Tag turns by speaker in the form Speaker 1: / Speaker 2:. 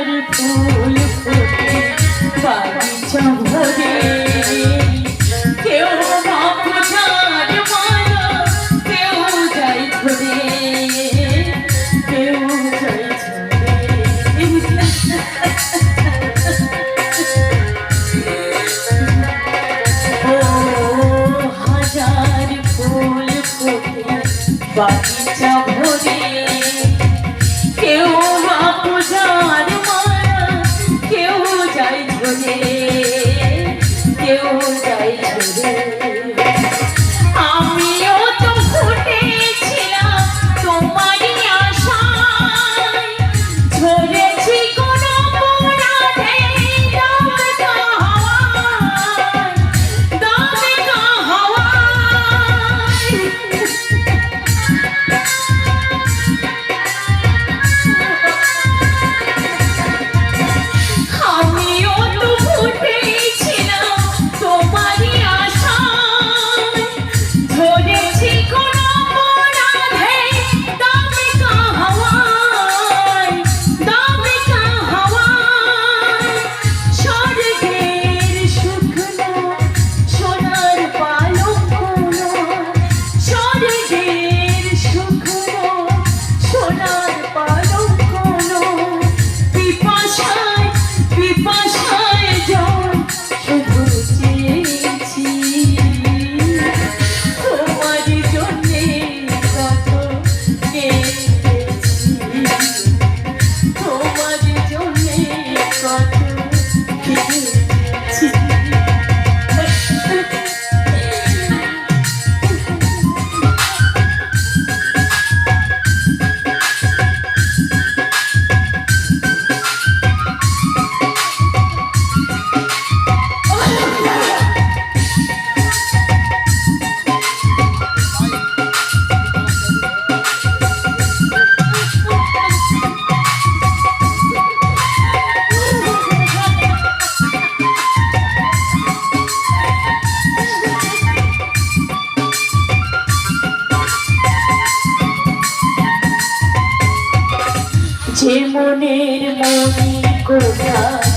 Speaker 1: ফুল ফোটে বাগিচা ভরে কেউ বাপুজার মালা কেউ যাই ধরে কেউ যাই ও হাজার ফুল ফোটে বাগিচা ভরে কেউ বাপুজার মালা কেউ যাই ধরে কেউ যাই ধরে আমিও তো ফুটেছিলাম তোমারই আশায় ঝরেছি কোন পুরাণে দমকা হাওয়ায় দমকা হাওয়ায় আমিও তো ফুটেছিলাম তোমারই আশায় ঝরেছি কোন পুরাণে দমকা হাওয়ায় দমকা হাওয়ায় স্বর্গের শুকনো সোনার পালঙ্ক স্বর্গের শুকনো সোনার পালঙ্ক পিপাসায় পিপাসায় জল শুধু চেয়েছি তোমার জন্যে কত কেঁদেছি তোমার জন্যে কত কেঁদেছি যে মনের মনি কোথায়